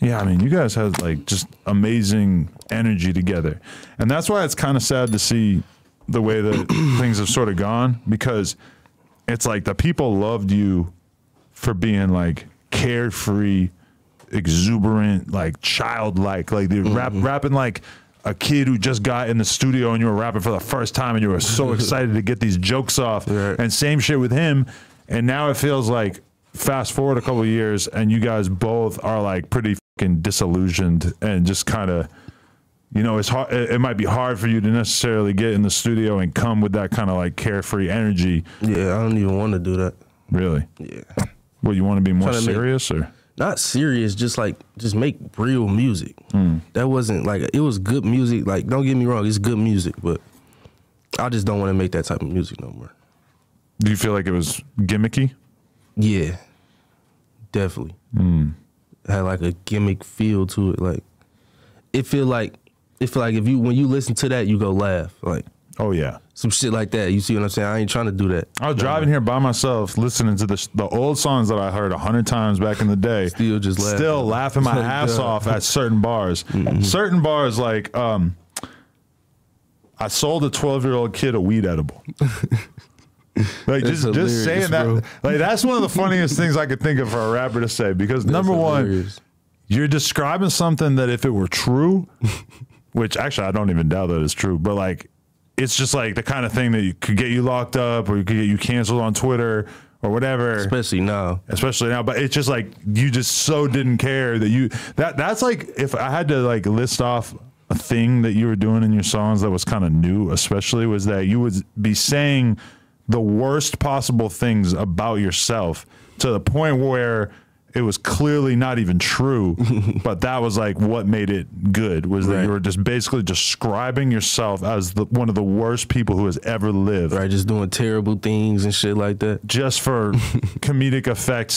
Yeah, I mean, you guys had like just amazing energy together. And that's why it's kind of sad to see the way that things have sort of gone, because it's like the people loved you for being like carefree, exuberant, like childlike, like they're rapping like a kid who just got in the studio and you were rapping for the first time and you were so excited to get these jokes off. Right. And same shit with him. And now it feels like fast forward a couple of years and you guys both are like pretty fucking disillusioned and just kind of, you know, it's hard. It might be hard for you to necessarily get in the studio and come with that kind of like carefree energy. Yeah, I don't even want to do that. Really? Yeah. Well, you want to be more serious or? Not serious, just make real music. That wasn't like, it was good music. Like, don't get me wrong, it's good music, but I just don't want to make that type of music no more. Do you feel like it was gimmicky? Yeah, definitely. It had like a gimmick feel to it. Like, it feel like if you, when you listen to that, you go laugh. Like, oh yeah, some shit like that. You see what I'm saying? I ain't trying to do that. I was driving here by myself, listening to the old songs that I heard 100 times back in the day. Still laughing my ass off at certain bars. Certain bars, like I sold a 12-year-old kid a weed edible. Like just saying that, bro. Like that's one of the funniest things I could think of for a rapper to say, because number one, you're describing something that if it were true, which actually I don't even doubt that it's true, but like it's just like the kind of thing that could get you locked up or could get you canceled on Twitter or whatever. Especially now. But it's just like you just so didn't care that that's like, if I had to like list off a thing that you were doing in your songs that was kind of new, especially, was that you would be saying the worst possible things about yourself to the point where it was clearly not even true, but that was like what made it good, was that you were just basically describing yourself as one of the worst people who has ever lived. Right, just doing terrible things and shit like that. Just for comedic effect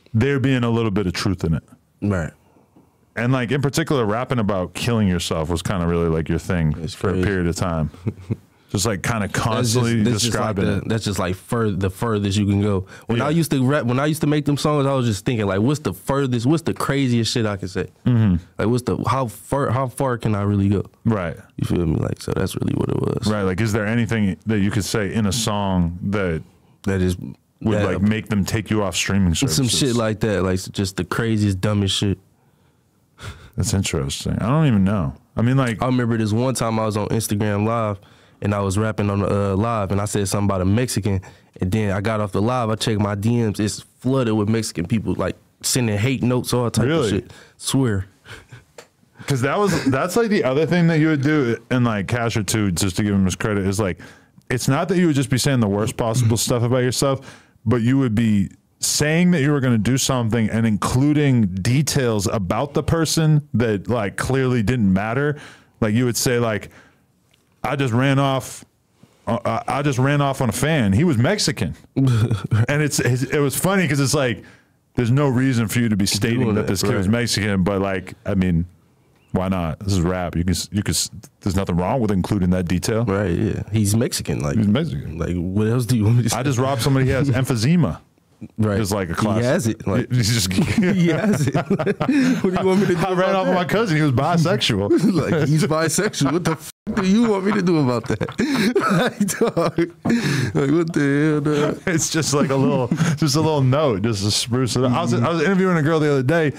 / there being a little bit of truth in it. Right. And like in particular, rapping about killing yourself was kind of really like your thing for a period of time. Just like kind of constantly describing it. That's just like the furthest you can go. When I used to rap, when I used to make them songs, I was just thinking like, what's the furthest, what's the craziest shit I can say? Like how far can I really go? Right. You feel me? Like, so that's really what it was. Right. Like, is there anything that you could say in a song that would like make them take you off streaming services? Some shit like that, like just the craziest, dumbest shit. That's interesting. I don't even know. I mean, like, I remember this one time I was on Instagram Live and I was rapping on the live and I said something about a Mexican, and then I got off the live, I checked my DMs, it's flooded with Mexican people like sending hate notes, all type of shit. Swear. Because that's like the other thing that you would do in like Cash or Two, just to give him his credit, is like, it's not that you would just be saying the worst possible stuff about yourself, but you would be saying that you were going to do something and including details about the person that like clearly didn't matter. Like you would say like, I just ran off on a fan. He was Mexican. And it was funny because it's like, there's no reason for you to be stating that this kid was Mexican, but like, I mean, why not? This is rap. You can, there's nothing wrong with including that detail. Right, yeah. He's Mexican. Like, he's Mexican. Like, what else do you want me to say? I just robbed somebody who has emphysema. Right. It's like a classic. He has it. Like, he has it. What do you want me to do? I ran off with my cousin. He was bisexual. Like, he's bisexual. What the f do you want me to do about that? Like, dog. Like, what the hell, dog? It's just like a little note, just to spruce it up. I was interviewing a girl the other day. It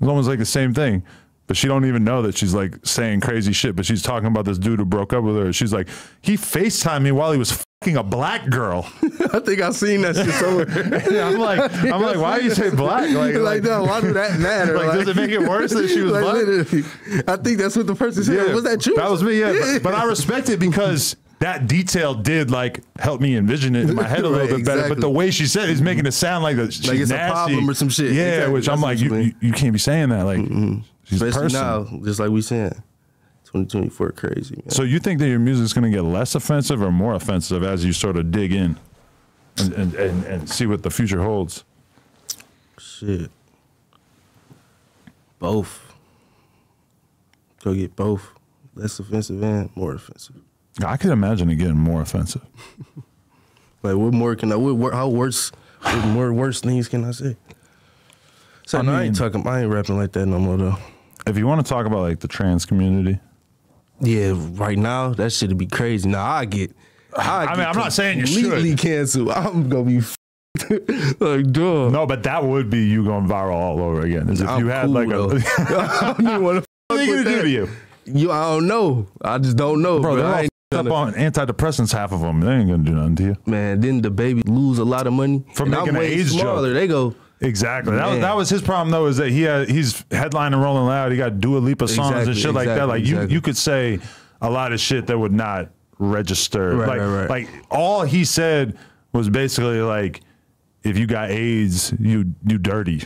was almost like the same thing. But she don't even know that she's like saying crazy shit, but she's talking about this dude who broke up with her. She's like, he FaceTimed me while he was fucking a black girl. I think I've seen that shit somewhere. I'm like, why do you say black? Like, no, why do that matter? Like, does it make it worse that she was like, black? Literally, I think that's what the person said. Yeah, was that you? That was me, yeah. But I respect it because that detail did like help me envision it in my head a little bit better. But the way she said it is making it sound like that she's like it's nasty. A problem or some shit. Yeah, exactly. Which I'm like, you can't be saying that. Like, especially now, just like we saying, 2024 crazy. Man. So you think that your music's going to get less offensive or more offensive as you sort of dig in and see what the future holds? Shit. Both. Go get both. Less offensive and more offensive. I could imagine it getting more offensive. Like, what more can I? What more worse things can I say? So I ain't rapping like that no more though. If you want to talk about like the trans community, yeah, right now that shit'd be crazy. Now I mean, I'm not saying you should completely cancel. I'm gonna be like, dog. No, but that would be you going viral all over again. As if you had cool, like I don't even want to. What are they gonna do to you? I don't know. I just don't know, bro. They're all up on antidepressants. Half of them, they ain't gonna do nothing to you. Man, didn't the baby lose a lot of money from making an AIDS joke? They go. Exactly. That was his problem though, is that he's headlining Rolling Loud. He got Dua Lipa songs and shit like that. Like you could say a lot of shit that would not register. Right. Like all he said was basically like, if you got AIDS, you dirty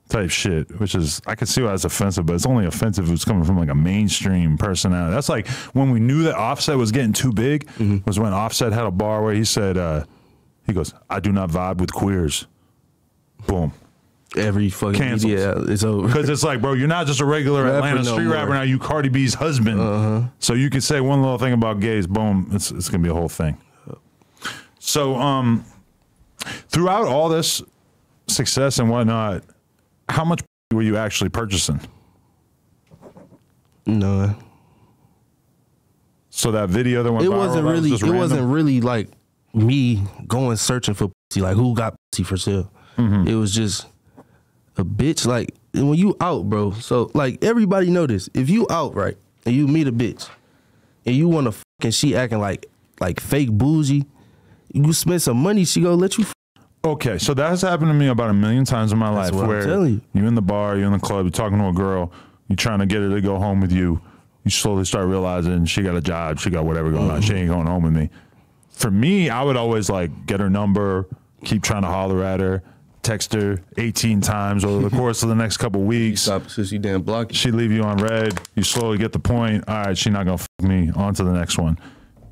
type shit, which is, I can see why it's offensive, but it's only offensive if it's coming from like a mainstream personality. That's like when we knew that Offset was getting too big, was when Offset had a bar where he said, he goes, "I do not vibe with queers." Boom. Every fucking media is over. Because it's like, bro, you're not just a regular Atlanta street rapper now. You Cardi B's husband. So you could say one little thing about gays, boom, it's gonna be a whole thing. So throughout all this success and whatnot, how much were you actually purchasing? None. So that video that went viral, it wasn't really like me going searching for pussy, like who got pussy for sale. It was just a bitch. Like when you out, bro. So like everybody know this. If you out, right, and you meet a bitch, and you want to and she acting like fake bougie, you spend some money, she go let you. Okay, so that has happened to me about 1 million times in my life. Where you're in the bar, you're in the club, you're talking to a girl, you're trying to get her to go home with you. You slowly start realizing she got a job, she got whatever going on. She ain't going home with me. For me, I would always like get her number, keep trying to holler at her. Text her 18 times over the course of the next couple weeks. Stop, since you damn block. She leave you on red. You slowly get the point. All right, she not gonna fuck me. On to the next one.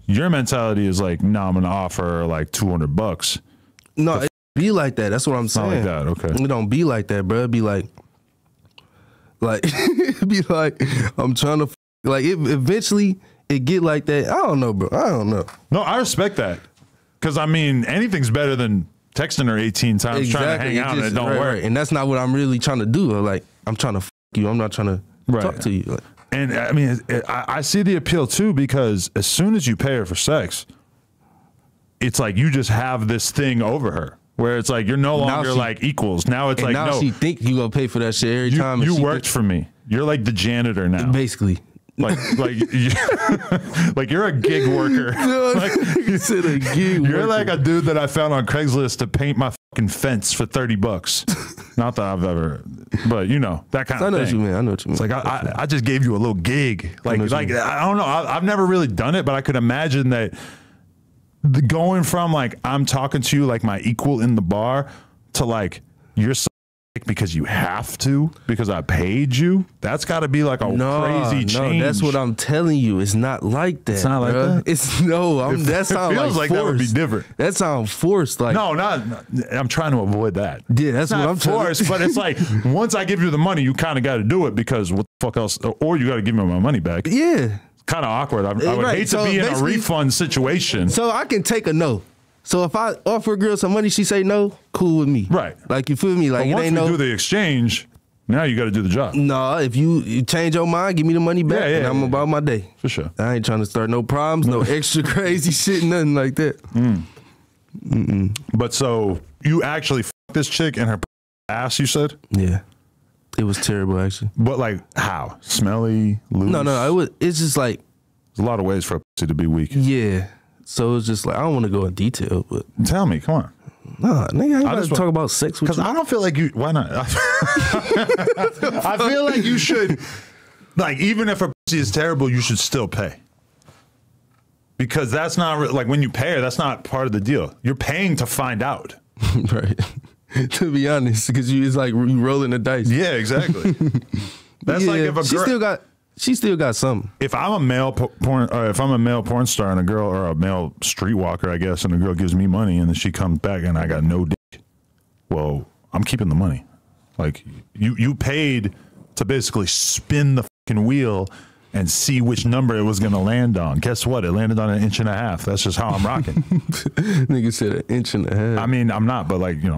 Your mentality is like, no, I'm gonna offer her like $200. No, it be like that. That's what I'm saying. Not like that. Okay. It don't be like that, bro. It be like it be like I'm trying to like it. Eventually, it get like that. I don't know, bro. I don't know. No, I respect that, because I mean, anything's better than texting her 18 times trying to hang out and it don't work. And that's not what I'm really trying to do. Like, I'm trying to you. I'm not trying to talk to you. Like, and I mean, I see the appeal too, because as soon as you pay her for sex, it's like you just have this thing over her where it's like you're no longer like equals. Now it's like, no. She think you gonna pay for that shit every time. You worked for me. You're like the janitor now. Basically. Like you're a gig worker. Like, you said a gig You're worker. like a dude that I found on Craigslist to paint my fucking fence for $30. Not that I've ever, but you know, that kind of thing. I know what you mean. I know what you mean. It's like I just gave you a little gig. Like I don't know. I've never really done it, but I could imagine that going from like I'm talking to you like my equal in the bar to like you're so because you have to, because I paid you. That's got to be like a crazy change. No, that's what I'm telling you. It's not like that. It's not like that. It's that sounds feels like that would be different. That sounds forced. Like no, not. I'm trying to avoid that. Yeah, that's not what I'm forced. But it's like once I give you the money, you kind of got to do it, because what the fuck else? Or you got to give me my money back. Yeah, kind of awkward. I would hate to be in a refund situation. So I can take a no. So if I offer a girl some money, she say no, cool with me. Right. Like, you feel me? Like, but once we do the exchange, now you got to do the job. No, if you change your mind, give me the money back, and I'm about my day. For sure. I ain't trying to start no problems, no extra crazy shit, nothing like that. But so you actually fucked this chick in her ass, you said? Yeah. It was terrible, actually. But like, how? Smelly, loose? No. It's just like, there's a lot of ways for a pussy to be weak. Yeah. So it's just like, I don't want to go in detail, but tell me, come on. Nah, nigga, I ain't about to talk about sex with you. Because I don't feel like you. Why not? I feel like you should. Like, even if a pussy is terrible, you should still pay. Because that's not like when you pay her. That's not part of the deal. You're paying to find out. Right. To be honest, because it's like you rolling the dice. Yeah, exactly. That's like if a girl. She still got something. If I'm a male porn star and a girl, or a male streetwalker, I guess, and a girl gives me money and then she comes back and I got no dick, well, I'm keeping the money. Like you paid to basically spin the fucking wheel and see which number it was going to land on. Guess what? It landed on 1.5 inches. That's just how I'm rocking. Nigga said 1.5 inches. I mean, I'm not, but like, you know,